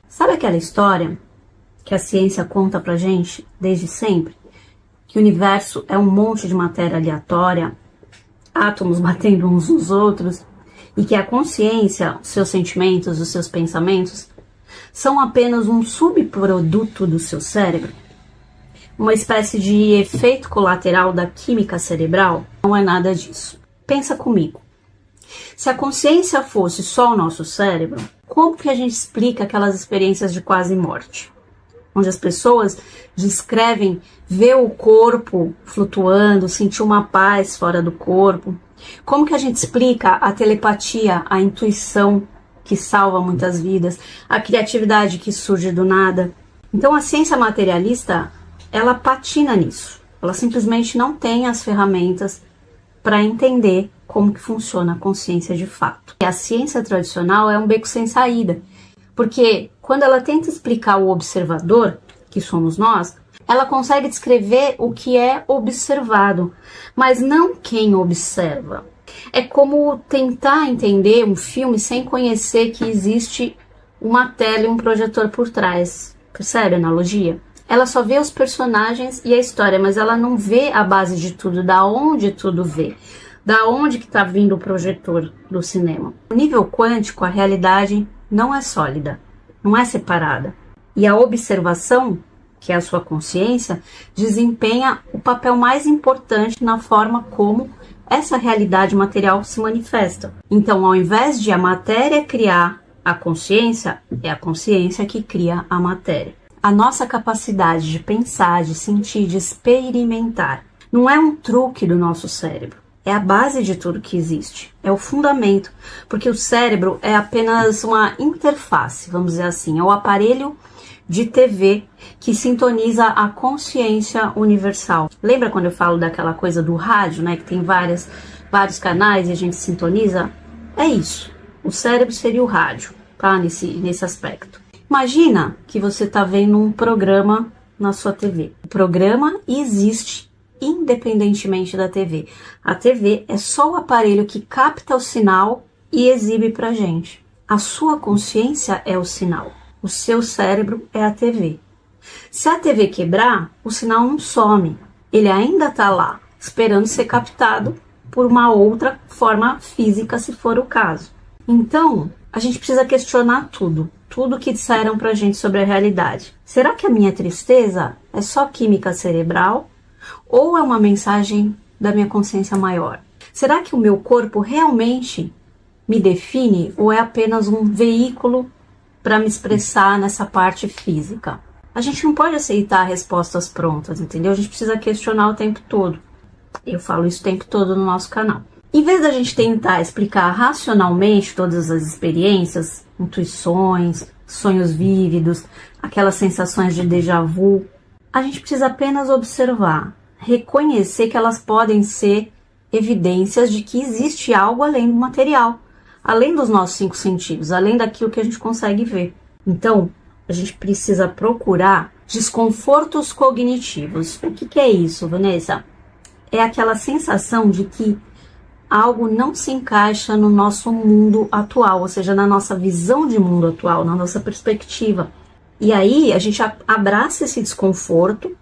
Sabe aquela história que a ciência conta pra gente desde sempre? Que o universo é um monte de matéria aleatória, átomos batendo uns nos outros, e que a consciência, os seus sentimentos, os seus pensamentos, são apenas um subproduto do seu cérebro? Uma espécie de efeito colateral da química cerebral? Não é nada disso. Pensa comigo. Se a consciência fosse só o nosso cérebro, como que a gente explica aquelas experiências de quase morte? Onde as pessoas descrevem ver o corpo flutuando, sentir uma paz fora do corpo. Como que a gente explica a telepatia, a intuição que salva muitas vidas, a criatividade que surge do nada? Então a ciência materialista, ela patina nisso. Ela simplesmente não tem as ferramentas para entender como que funciona a consciência de fato. E a ciência tradicional é um beco sem saída, porque quando ela tenta explicar o observador, que somos nós, ela consegue descrever o que é observado, mas não quem observa. É como tentar entender um filme sem conhecer que existe uma tela e um projetor por trás. Percebe a analogia? Ela só vê os personagens e a história, mas ela não vê a base de tudo, da onde tudo vê. Da onde que está vindo o projetor do cinema. No nível quântico, a realidade não é sólida, não é separada. E a observação, que é a sua consciência, desempenha o papel mais importante na forma como essa realidade material se manifesta. Então, ao invés de a matéria criar a consciência, é a consciência que cria a matéria. A nossa capacidade de pensar, de sentir, de experimentar, não é um truque do nosso cérebro. É a base de tudo que existe, é o fundamento, porque o cérebro é apenas uma interface, vamos dizer assim, é o aparelho de TV que sintoniza a consciência universal. Lembra quando eu falo daquela coisa do rádio, né, que tem vários canais e a gente sintoniza? É isso, o cérebro seria o rádio, tá, nesse aspecto. Imagina que você está vendo um programa na sua TV. O programa existe independentemente da TV. A TV é só o aparelho que capta o sinal e exibe pra gente. A sua consciência é o sinal. O seu cérebro é a TV. Se a TV quebrar, o sinal não some. Ele ainda está lá, esperando ser captado por uma outra forma física, se for o caso. Então, a gente precisa questionar tudo que disseram pra gente sobre a realidade. Será que a minha tristeza é só química cerebral? Ou é uma mensagem da minha consciência maior? Será que o meu corpo realmente me define ou é apenas um veículo para me expressar nessa parte física? A gente não pode aceitar respostas prontas, entendeu? A gente precisa questionar o tempo todo. Eu falo isso o tempo todo no nosso canal. Em vez da gente tentar explicar racionalmente todas as experiências, intuições, sonhos vívidos, aquelas sensações de déjà vu, a gente precisa apenas observar, reconhecer que elas podem ser evidências de que existe algo além do material, além dos nossos 5 sentidos, além daquilo que a gente consegue ver. Então, a gente precisa procurar desconfortos cognitivos. O que é isso, Vanessa? É aquela sensação de que algo não se encaixa no nosso mundo atual, ou seja, na nossa visão de mundo atual, na nossa perspectiva. E aí a gente abraça esse desconforto,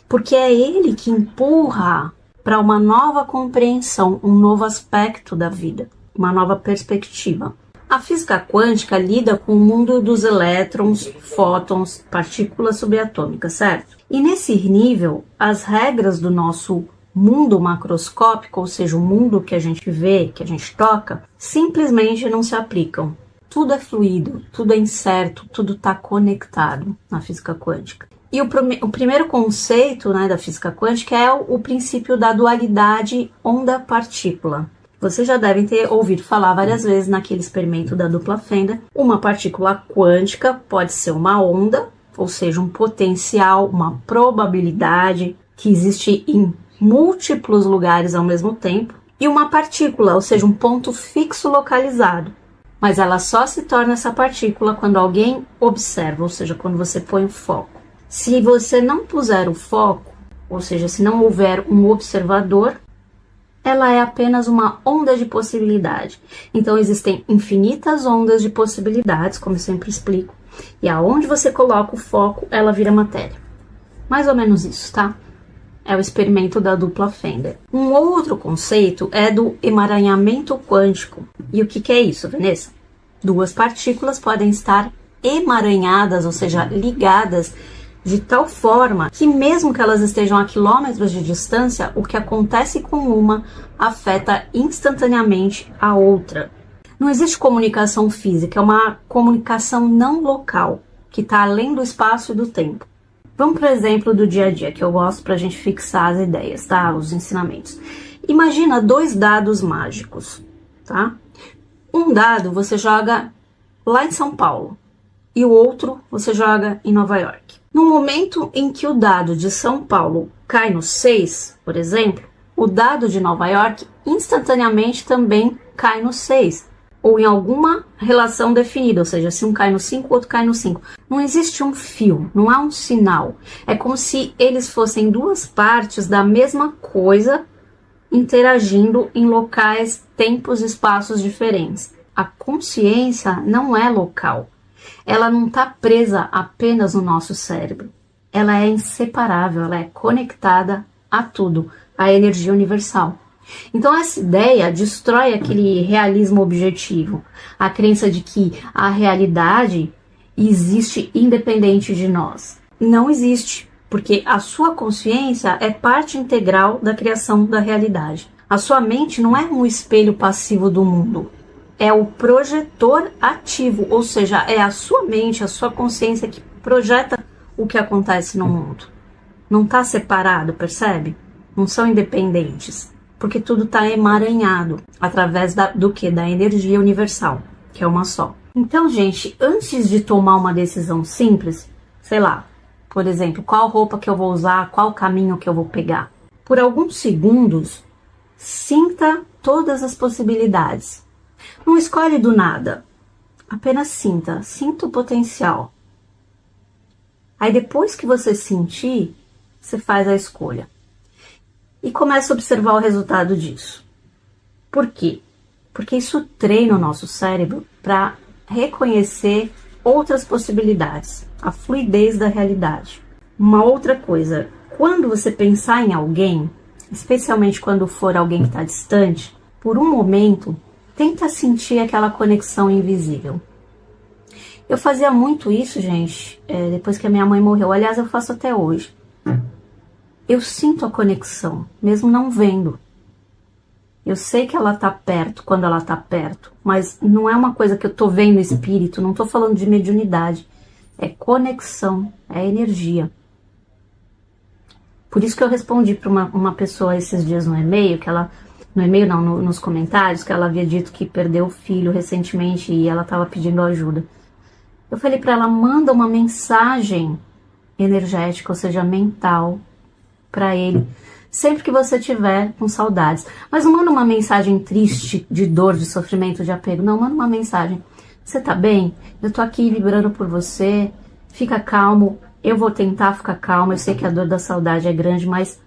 porque é ele que empurra para uma nova compreensão, um novo aspecto da vida, uma nova perspectiva. A física quântica lida com o mundo dos elétrons, fótons, partículas subatômicas, certo? E nesse nível, as regras do nosso mundo macroscópico, ou seja, o mundo que a gente vê, que a gente toca, simplesmente não se aplicam. Tudo é fluido, tudo é incerto, tudo está conectado na física quântica. E o primeiro conceito, né, da física quântica é o princípio da dualidade onda-partícula. Vocês já devem ter ouvido falar várias vezes naquele experimento da dupla Fender. Uma partícula quântica pode ser uma onda, ou seja, um potencial, uma probabilidade que existe em múltiplos lugares ao mesmo tempo, e uma partícula, ou seja, um ponto fixo localizado. Mas ela só se torna essa partícula quando alguém observa, ou seja, quando você põe o foco. Se você não puser o foco, ou seja, se não houver um observador, ela é apenas uma onda de possibilidade. Então existem infinitas ondas de possibilidades, como eu sempre explico, E aonde você coloca o foco, ela vira matéria. Mais ou menos isso, tá? É o experimento da dupla Fender. Um outro conceito é do emaranhamento quântico. E o que é isso, Vanessa? Duas partículas podem estar emaranhadas, ou seja, ligadas de tal forma que mesmo que elas estejam a quilômetros de distância, o que acontece com uma afeta instantaneamente a outra. Não existe comunicação física, é uma comunicação não local, que está além do espaço e do tempo. Vamos para o exemplo do dia a dia, que eu gosto para a gente fixar as ideias, tá? Os ensinamentos. Imagina dois dados mágicos, tá? Um dado você joga lá em São Paulo e o outro você joga em Nova York. No momento em que o dado de São Paulo cai no 6, por exemplo, o dado de Nova York instantaneamente também cai no 6. Ou em alguma relação definida, ou seja, se um cai no 5, o outro cai no 5. Não existe um fio, não há um sinal. É como se eles fossem duas partes da mesma coisa interagindo em locais, tempos e espaços diferentes. A consciência não é local. Ela não está presa apenas no nosso cérebro. Ela é inseparável, ela é conectada a tudo, à energia universal. Então essa ideia destrói aquele realismo objetivo, a crença de que a realidade existe independente de nós. Não existe, porque a sua consciência é parte integral da criação da realidade. A sua mente não é um espelho passivo do mundo, é o projetor ativo, ou seja, é a sua mente, a sua consciência que projeta o que acontece no mundo. Não está separado, percebe? Não são independentes. Porque tudo está emaranhado através do que? Da energia universal, que é uma só. Então, gente, antes de tomar uma decisão simples, sei lá, por exemplo, qual roupa que eu vou usar, qual caminho que eu vou pegar, por alguns segundos, sinta todas as possibilidades. Não escolhe do nada, apenas sinta o potencial. Aí depois que você sentir, você faz a escolha. E começa a observar o resultado disso. Por quê? Porque isso treina o nosso cérebro para reconhecer outras possibilidades, a fluidez da realidade. Uma outra coisa, quando você pensar em alguém, especialmente quando for alguém que está distante, por um momento, tenta sentir aquela conexão invisível. Eu fazia muito isso, gente, depois que a minha mãe morreu. Aliás, eu faço até hoje. Eu sinto a conexão, mesmo não vendo. Eu sei que ela tá perto quando ela tá perto, mas não é uma coisa que eu tô vendo espírito, não tô falando de mediunidade. É conexão, é energia. Por isso que eu respondi para uma pessoa esses dias no e-mail, nos comentários, que ela havia dito que perdeu o filho recentemente e ela tava pedindo ajuda. Eu falei para ela, manda uma mensagem energética, ou seja, mental, para ele, sempre que você tiver com saudades. Mas não manda uma mensagem triste, de dor, de sofrimento, de apego. Não, manda uma mensagem. Você tá bem? Eu tô aqui vibrando por você. Fica calmo. Eu vou tentar ficar calmo. Eu sei que a dor da saudade é grande, mas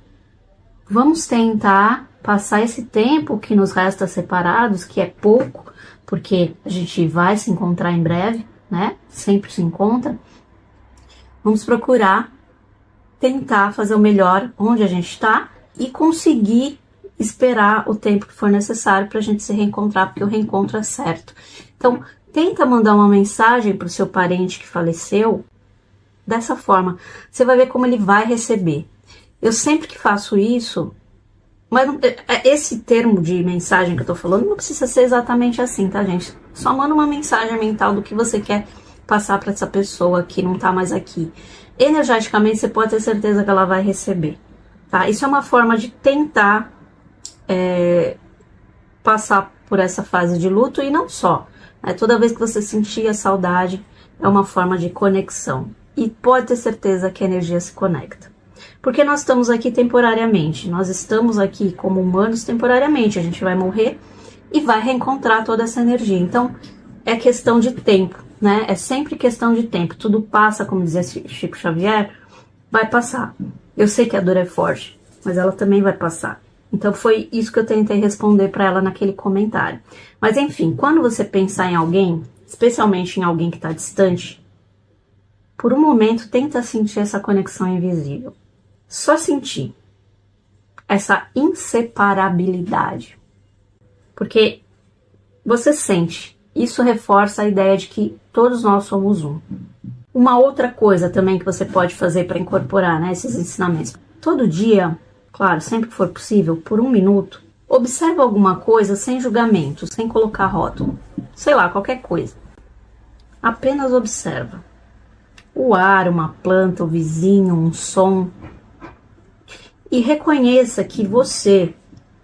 vamos tentar passar esse tempo que nos resta separados, que é pouco, porque a gente vai se encontrar em breve, né? Sempre se encontra. Vamos procurar tentar fazer o melhor onde a gente está e conseguir esperar o tempo que for necessário para a gente se reencontrar, porque o reencontro é certo. Então, tenta mandar uma mensagem para o seu parente que faleceu dessa forma. Você vai ver como ele vai receber. Eu sempre que faço isso, mas esse termo de mensagem que eu tô falando não precisa ser exatamente assim, tá, gente? Só manda uma mensagem mental do que você quer passar para essa pessoa que não tá mais aqui. Energeticamente, você pode ter certeza que ela vai receber, tá? Isso é uma forma de tentar passar por essa fase de luto e não só. Né? Toda vez que você sentir a saudade, é uma forma de conexão. E pode ter certeza que a energia se conecta. Porque nós estamos aqui temporariamente, nós estamos aqui como humanos temporariamente, a gente vai morrer e vai reencontrar toda essa energia. Então, é questão de tempo. Né? É sempre questão de tempo, tudo passa, como dizia Chico Xavier, vai passar. Eu sei que a dor é forte, mas ela também vai passar. Então foi isso que eu tentei responder para ela naquele comentário. Mas enfim, quando você pensar em alguém, especialmente em alguém que está distante, Por um momento, tenta sentir essa conexão invisível. Só sentir essa inseparabilidade. Porque você sente. Isso reforça a ideia de que todos nós somos um. Uma outra coisa também que você pode fazer para incorporar, né, esses ensinamentos. Todo dia, claro, sempre que for possível, por 1 minuto, observa alguma coisa sem julgamento, sem colocar rótulo. Sei lá, qualquer coisa. Apenas observa. O ar, uma planta, o vizinho, um som. E reconheça que você,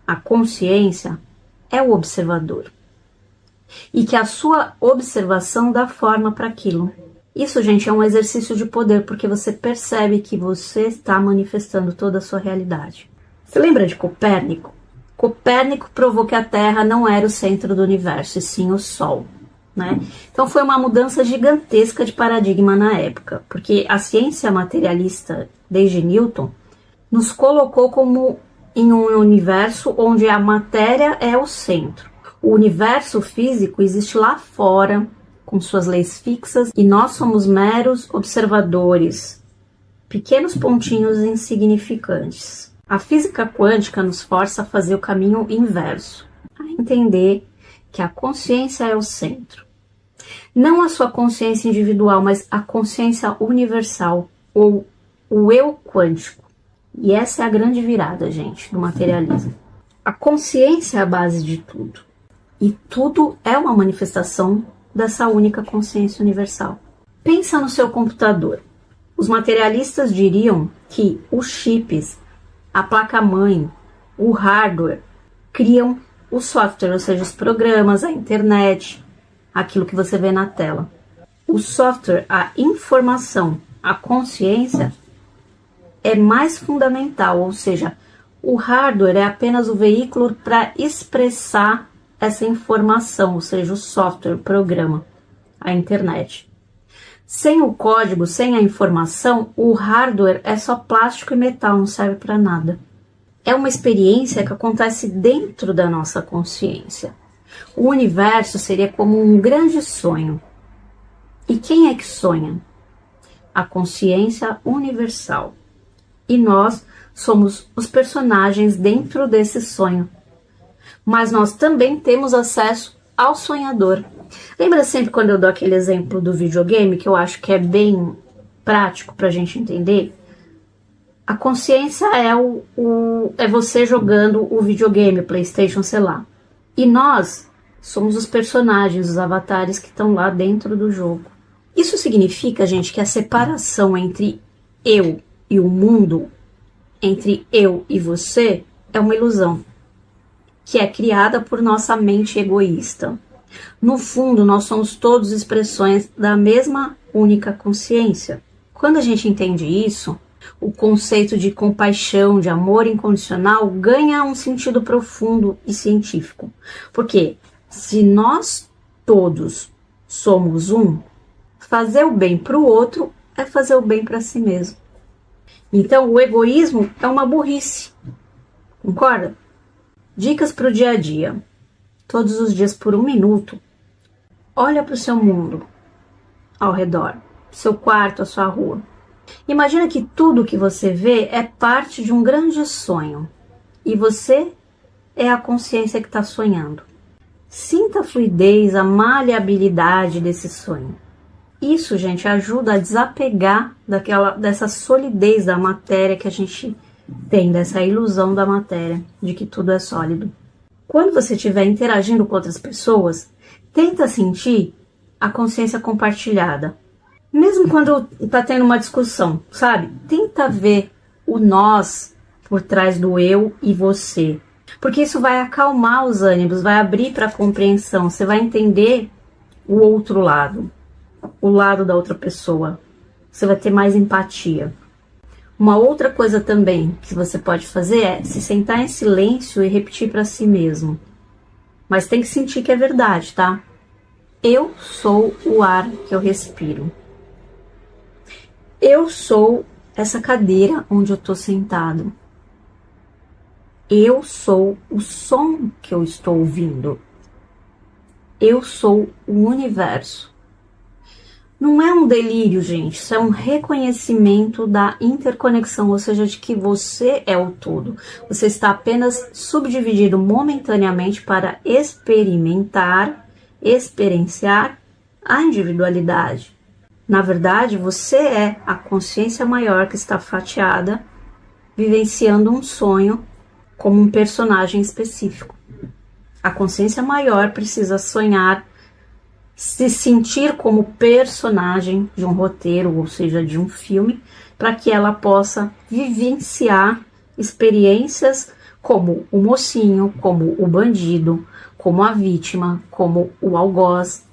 a consciência, é o observador. E que a sua observação dá forma para aquilo. Isso, gente, é um exercício de poder, porque você percebe que você está manifestando toda a sua realidade. Você lembra de Copérnico? Copérnico provou que a Terra não era o centro do universo, e sim o Sol. Né? Então foi uma mudança gigantesca de paradigma na época, porque a ciência materialista, desde Newton, nos colocou como em um universo onde a matéria é o centro. O universo físico existe lá fora, com suas leis fixas, e nós somos meros observadores, pequenos pontinhos insignificantes. A física quântica nos força a fazer o caminho inverso, a entender que a consciência é o centro. Não a sua consciência individual, mas a consciência universal, ou o eu quântico. E essa é a grande virada, gente, do materialismo. A consciência é a base de tudo. E tudo é uma manifestação dessa única consciência universal. Pensa no seu computador. Os materialistas diriam que os chips, a placa-mãe, o hardware, criam o software, ou seja, os programas, a internet, aquilo que você vê na tela. O software, a informação, a consciência é mais fundamental, ou seja, o hardware é apenas o veículo para expressar essa informação, ou seja, o software, o programa, a internet. Sem o código, sem a informação, o hardware é só plástico e metal, não serve para nada. É uma experiência que acontece dentro da nossa consciência. O universo seria como um grande sonho. E quem é que sonha? A consciência universal. E nós somos os personagens dentro desse sonho. Mas nós também temos acesso ao sonhador. Lembra sempre quando eu dou aquele exemplo do videogame, que eu acho que é bem prático para a gente entender? A consciência é você jogando o videogame, PlayStation, sei lá. E nós somos os personagens, os avatares que estão lá dentro do jogo. Isso significa, gente, que a separação entre eu e o mundo, entre eu e você, é uma ilusão, que é criada por nossa mente egoísta. No fundo, nós somos todos expressões da mesma única consciência. Quando a gente entende isso, o conceito de compaixão, de amor incondicional, ganha um sentido profundo e científico. Porque se nós todos somos um, fazer o bem para o outro é fazer o bem para si mesmo. Então, o egoísmo é uma burrice. Concorda? Dicas para o dia a dia. Todos os dias por 1 minuto, olha para o seu mundo ao redor, seu quarto, a sua rua. Imagina que tudo que você vê é parte de um grande sonho e você é a consciência que está sonhando. Sinta a fluidez, a maleabilidade desse sonho. Isso, gente, ajuda a desapegar dessa solidez da matéria que a gente tem, dessa ilusão da matéria, de que tudo é sólido. Quando você estiver interagindo com outras pessoas, tenta sentir a consciência compartilhada. Mesmo quando está tendo uma discussão, sabe? Tenta ver o nós por trás do eu e você. Porque isso vai acalmar os ânimos, vai abrir para a compreensão. Você vai entender o outro lado, o lado da outra pessoa. Você vai ter mais empatia. Uma outra coisa também que você pode fazer é se sentar em silêncio e repetir para si mesmo. Mas tem que sentir que é verdade, tá? Eu sou o ar que eu respiro. Eu sou essa cadeira onde eu estou sentado. Eu sou o som que eu estou ouvindo. Eu sou o universo. Não é um delírio, gente, isso é um reconhecimento da interconexão, ou seja, de que você é o todo. Você está apenas subdividido momentaneamente para experienciar a individualidade. Na verdade, você é a consciência maior que está fatiada, vivenciando um sonho como um personagem específico. A consciência maior precisa sonhar, se sentir como personagem de um roteiro, ou seja, de um filme, para que ela possa vivenciar experiências como o mocinho, como o bandido, como a vítima, como o algoz,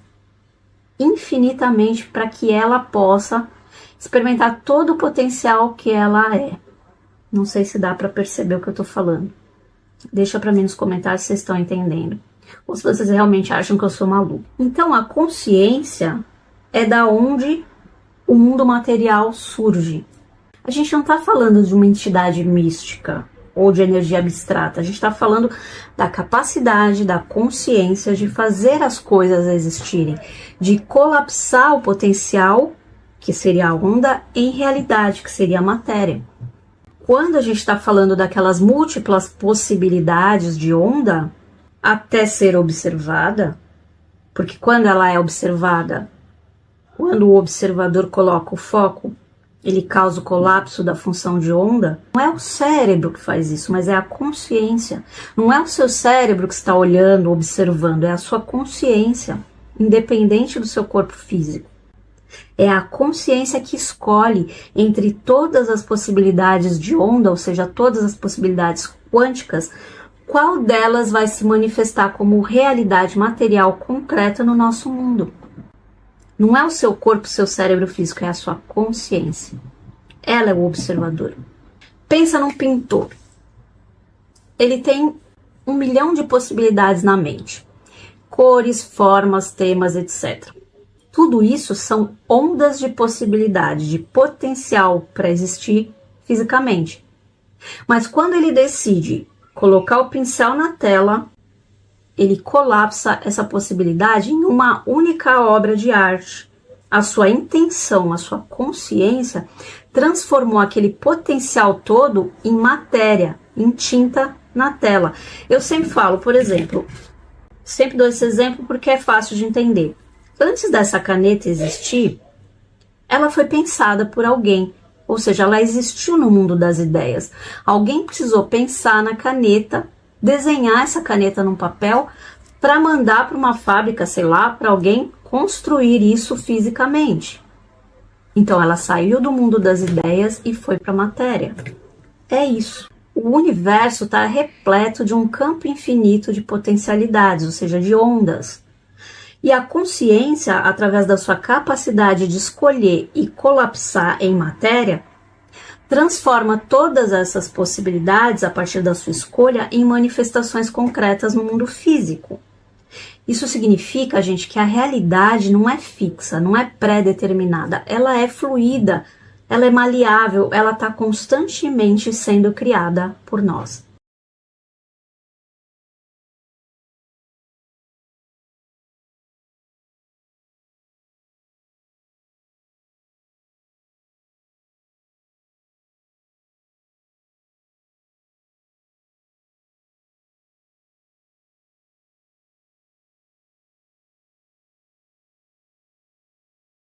infinitamente, para que ela possa experimentar todo o potencial que ela é. Não sei se dá para perceber o que eu estou falando. Deixa para mim nos comentários se vocês estão entendendo. Ou se vocês realmente acham que eu sou maluco. Então, a consciência é da onde o mundo material surge. A gente não está falando de uma entidade mística ou de energia abstrata. A gente está falando da capacidade da consciência de fazer as coisas existirem, de colapsar o potencial, que seria a onda, em realidade, que seria a matéria. Quando a gente está falando daquelas múltiplas possibilidades de onda, até ser observada, porque quando ela é observada, quando o observador coloca o foco, ele causa o colapso da função de onda. Não é o cérebro que faz isso, mas é a consciência. Não é o seu cérebro que está olhando, observando, é a sua consciência, independente do seu corpo físico. É a consciência que escolhe entre todas as possibilidades de onda, ou seja, todas as possibilidades quânticas, qual delas vai se manifestar como realidade material concreta no nosso mundo. Não é o seu corpo, o seu cérebro físico, é a sua consciência. Ela é o observador. Pensa num pintor. Ele tem 1 milhão de possibilidades na mente. Cores, formas, temas, etc. Tudo isso são ondas de possibilidade, de potencial para existir fisicamente. Mas quando ele decide colocar o pincel na tela, ele colapsa essa possibilidade em uma única obra de arte. A sua intenção, a sua consciência transformou aquele potencial todo em matéria, em tinta na tela. Eu sempre falo, por exemplo, sempre dou esse exemplo porque é fácil de entender. Antes dessa caneta existir, ela foi pensada por alguém, ou seja, ela existiu no mundo das ideias. Alguém precisou pensar na caneta, desenhar essa caneta num papel para mandar para uma fábrica, sei lá, para alguém construir isso fisicamente. Então ela saiu do mundo das ideias e foi para a matéria. É isso. O universo está repleto de um campo infinito de potencialidades, ou seja, de ondas. E a consciência, através da sua capacidade de escolher e colapsar em matéria, transforma todas essas possibilidades, a partir da sua escolha, em manifestações concretas no mundo físico. Isso significa, gente, que a realidade não é fixa, não é pré-determinada, ela é fluida, ela é maleável, ela está constantemente sendo criada por nós.